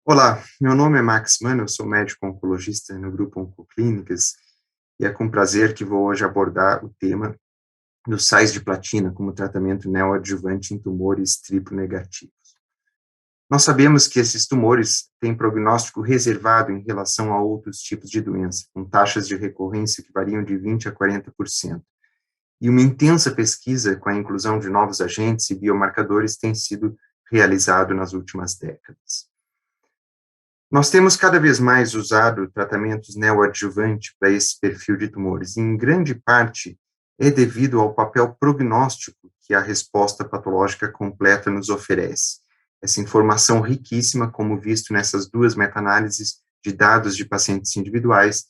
Olá, meu nome é Max Mano, eu sou médico oncologista no grupo Oncoclínicas e é com prazer que vou hoje abordar o tema dos sais de platina como tratamento neoadjuvante em tumores triplo negativos. Nós sabemos que esses tumores têm prognóstico reservado em relação a outros tipos de doença, com taxas de recorrência que variam de 20 a 40%. E uma intensa pesquisa com a inclusão de novos agentes e biomarcadores tem sido realizado nas últimas décadas. Nós temos cada vez mais usado tratamentos neoadjuvante para esse perfil de tumores, e em grande parte é devido ao papel prognóstico que a resposta patológica completa nos oferece. Essa informação riquíssima, como visto nessas duas meta-análises de dados de pacientes individuais,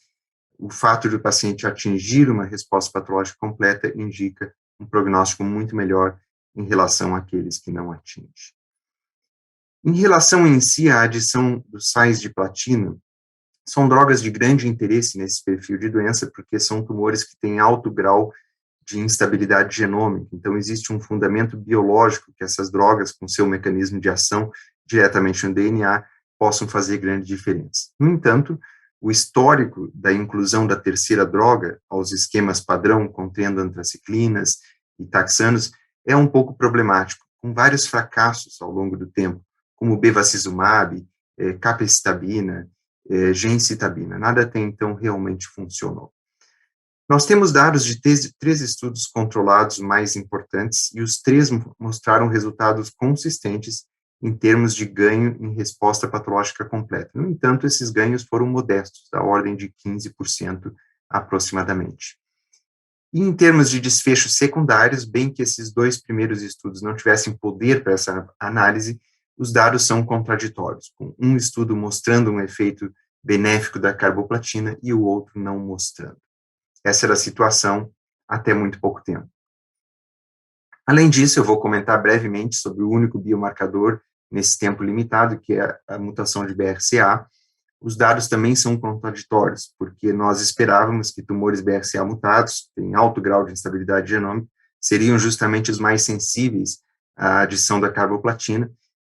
o fato de o paciente atingir uma resposta patológica completa indica um prognóstico muito melhor em relação àqueles que não atingem. Em relação em si à adição dos sais de platina, são drogas de grande interesse nesse perfil de doença, porque são tumores que têm alto grau de instabilidade genômica, então existe um fundamento biológico que essas drogas, com seu mecanismo de ação diretamente no DNA, possam fazer grande diferença. No entanto, o histórico da inclusão da terceira droga aos esquemas padrão, contendo antraciclinas e taxanos, é um pouco problemático, com vários fracassos ao longo do tempo, como bevacizumab, capecitabina, gencitabina. Nada até então realmente funcionou. Nós temos dados de três estudos controlados mais importantes e os três mostraram resultados consistentes em termos de ganho em resposta patológica completa. No entanto, esses ganhos foram modestos, da ordem de 15% aproximadamente. E em termos de desfechos secundários, bem que esses dois primeiros estudos não tivessem poder para essa análise, os dados são contraditórios, com um estudo mostrando um efeito benéfico da carboplatina e o outro não mostrando. Essa era a situação até muito pouco tempo. Além disso, eu vou comentar brevemente sobre o único biomarcador nesse tempo limitado, que é a mutação de BRCA. Os dados também são contraditórios, porque nós esperávamos que tumores BRCA mutados, em alto grau de instabilidade genômica, seriam justamente os mais sensíveis à adição da carboplatina,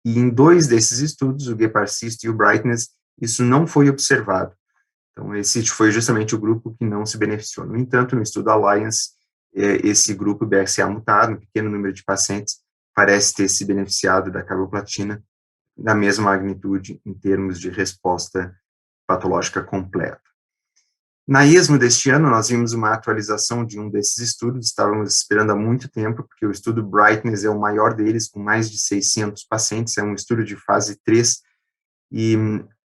e em dois desses estudos, o Geparsist e o Brightness, isso não foi observado. Então, esse foi justamente o grupo que não se beneficiou. No entanto, no estudo Alliance, esse grupo BRCA mutado, um pequeno número de pacientes, parece ter se beneficiado da carboplatina da mesma magnitude em termos de resposta patológica completa. Na ESMO deste ano, nós vimos uma atualização de um desses estudos, estávamos esperando há muito tempo, porque o estudo Brightness é o maior deles, com mais de 600 pacientes, é um estudo de fase 3, e,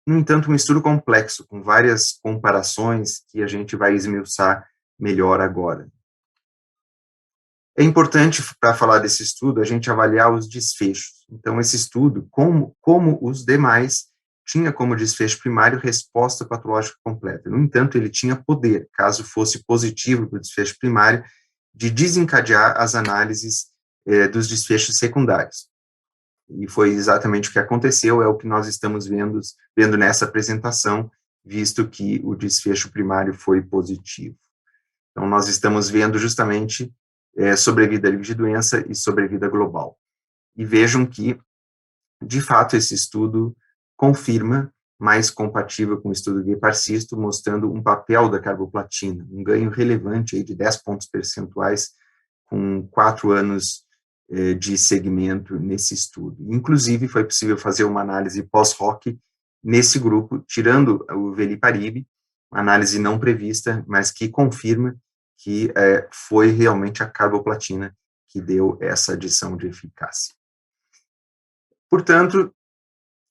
no entanto, um estudo complexo, com várias comparações que a gente vai esmiuçar melhor agora. É importante, para falar desse estudo, a gente avaliar os desfechos. Então, esse estudo, como os demais, tinha como desfecho primário resposta patológica completa. No entanto, ele tinha poder, caso fosse positivo para o desfecho primário, de desencadear as análises dos desfechos secundários. E foi exatamente o que aconteceu, é o que nós estamos vendo nessa apresentação, visto que o desfecho primário foi positivo. Então, nós estamos vendo justamente sobrevida livre de doença e sobrevida global. E vejam que, de fato, esse estudo confirma, mais compatível com o estudo de Geparsisto, mostrando um papel da carboplatina, um ganho relevante aí de 10 pontos percentuais com 4 anos de segmento nesse estudo. Inclusive, foi possível fazer uma análise pós-hoc nesse grupo, tirando o veliparib, uma análise não prevista, mas que confirma que foi realmente a carboplatina que deu essa adição de eficácia. Portanto,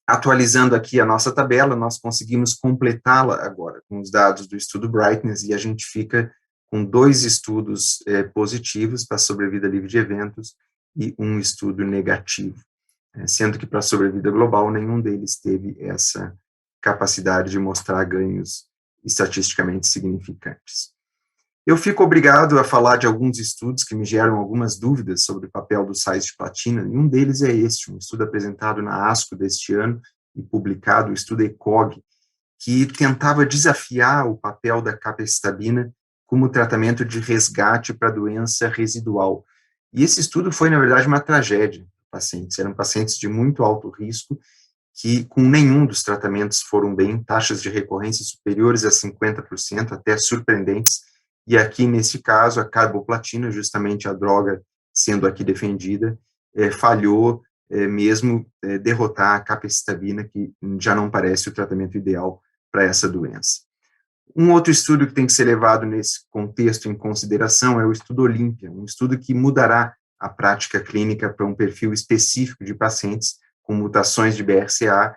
atualizando aqui a nossa tabela, nós conseguimos completá-la agora com os dados do estudo Brightness, e a gente fica com 2 estudos positivos para sobrevida livre de eventos e um estudo negativo, sendo que para a sobrevida global nenhum deles teve essa capacidade de mostrar ganhos estatisticamente significantes. Eu fico obrigado a falar de alguns estudos que me geram algumas dúvidas sobre o papel dos sais de platina, e um deles é este, um estudo apresentado na ASCO deste ano e publicado, o estudo ECOG, que tentava desafiar o papel da capecitabina como tratamento de resgate para doença residual. E esse estudo foi, na verdade, uma tragédia para pacientes. Eram pacientes de muito alto risco que com nenhum dos tratamentos foram bem, taxas de recorrência superiores a 50%, até surpreendentes, e aqui, nesse caso, a carboplatina, justamente a droga sendo aqui defendida, falhou mesmo derrotar a capecitabina, que já não parece o tratamento ideal para essa doença. Um outro estudo que tem que ser levado nesse contexto em consideração é o estudo Olímpia, um estudo que mudará a prática clínica para um perfil específico de pacientes com mutações de BRCA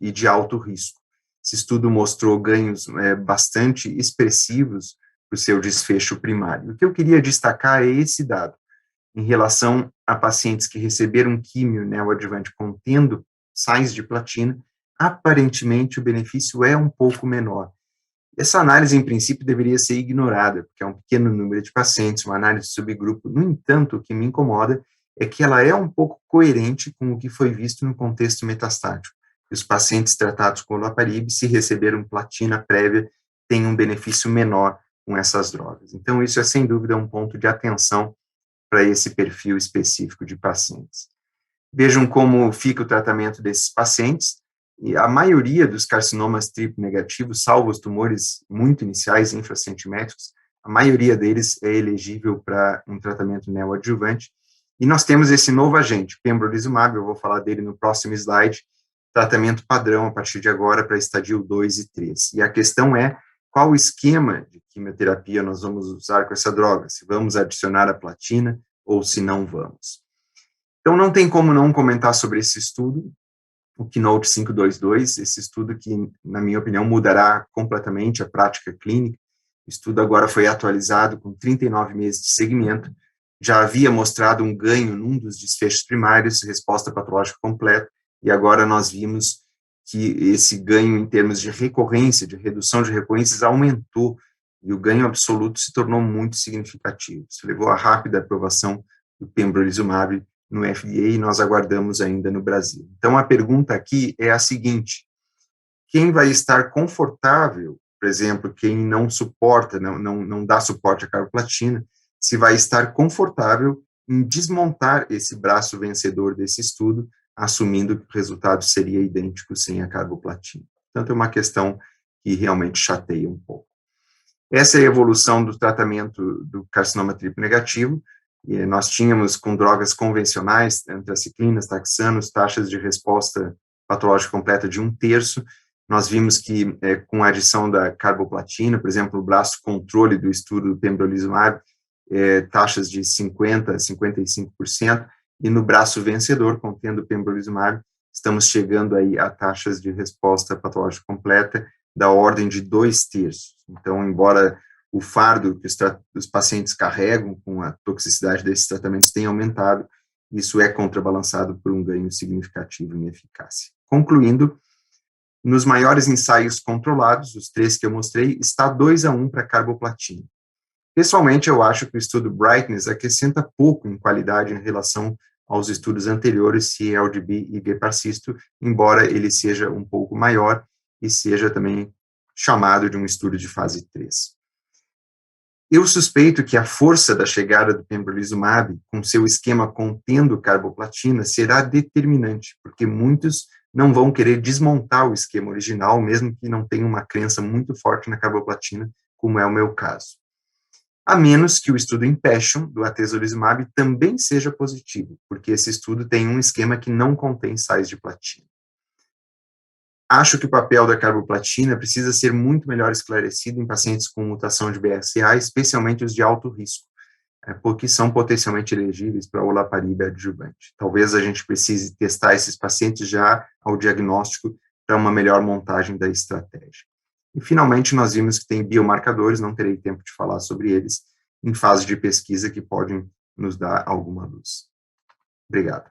e de alto risco. Esse estudo mostrou ganhos bastante expressivos para o seu desfecho primário. O que eu queria destacar é esse dado, em relação a pacientes que receberam químio neoadjuvante contendo sais de platina, aparentemente o benefício é um pouco menor. Essa análise, em princípio, deveria ser ignorada, porque é um pequeno número de pacientes, uma análise de subgrupo. No entanto, o que me incomoda é que ela é um pouco coerente com o que foi visto no contexto metastático. Os pacientes tratados com olaparib, se receberam platina prévia, têm um benefício menor com essas drogas. Então, isso é, sem dúvida, um ponto de atenção para esse perfil específico de pacientes. Vejam como fica o tratamento desses pacientes, e a maioria dos carcinomas triplo negativos, salvo os tumores muito iniciais, infracentimétricos, a maioria deles é elegível para um tratamento neoadjuvante, e nós temos esse novo agente, pembrolizumab, eu vou falar dele no próximo slide, tratamento padrão a partir de agora para estadio 2 e 3. E a questão é, qual o esquema de quimioterapia nós vamos usar com essa droga? Se vamos adicionar a platina ou se não vamos. Então, não tem como não comentar sobre esse estudo, o Keynote 522, esse estudo que, na minha opinião, mudará completamente a prática clínica. O estudo agora foi atualizado com 39 meses de segmento, já havia mostrado um ganho num dos desfechos primários, resposta patológica completa, e agora nós vimos que esse ganho em termos de recorrência, de redução de recorrências, aumentou, e o ganho absoluto se tornou muito significativo. Isso levou à rápida aprovação do pembrolizumab no FDA, e nós aguardamos ainda no Brasil. Então, a pergunta aqui é a seguinte: quem vai estar confortável, por exemplo, quem não suporta, não dá suporte à carboplatina, se vai estar confortável em desmontar esse braço vencedor desse estudo, assumindo que o resultado seria idêntico sem a carboplatina. Portanto, é uma questão que realmente chateia um pouco. Essa é a evolução do tratamento do carcinoma triplo negativo, e nós tínhamos com drogas convencionais, antraciclinas, taxanos, taxas de resposta patológica completa de 1/3. Nós vimos que com a adição da carboplatina, por exemplo, o braço controle do estudo do pembrolizumab, taxas de 50% a 55%, e no braço vencedor, contendo o pembrolizumab, estamos chegando aí a taxas de resposta patológica completa da ordem de 2/3. Então, embora o fardo que os pacientes carregam com a toxicidade desses tratamentos tenha aumentado, isso é contrabalançado por um ganho significativo em eficácia. Concluindo, nos maiores ensaios controlados, os 3 que eu mostrei, está 2-1 para carboplatina. Pessoalmente, eu acho que o estudo Brightness acrescenta pouco em qualidade em relação aos estudos anteriores, CIELD-B e Geparcisto, embora ele seja um pouco maior e seja também chamado de um estudo de fase 3. Eu suspeito que a força da chegada do pembrolizumab, com seu esquema contendo carboplatina, será determinante, porque muitos não vão querer desmontar o esquema original, mesmo que não tenham uma crença muito forte na carboplatina, como é o meu caso. A menos que o estudo Impassion, do atezolizumab, também seja positivo, porque esse estudo tem um esquema que não contém sais de platina. Acho que o papel da carboplatina precisa ser muito melhor esclarecido em pacientes com mutação de BRCA, especialmente os de alto risco, porque são potencialmente elegíveis para olaparib adjuvante. Talvez a gente precise testar esses pacientes já ao diagnóstico para uma melhor montagem da estratégia. E, finalmente, nós vimos que tem biomarcadores, não terei tempo de falar sobre eles, em fase de pesquisa que podem nos dar alguma luz. Obrigado.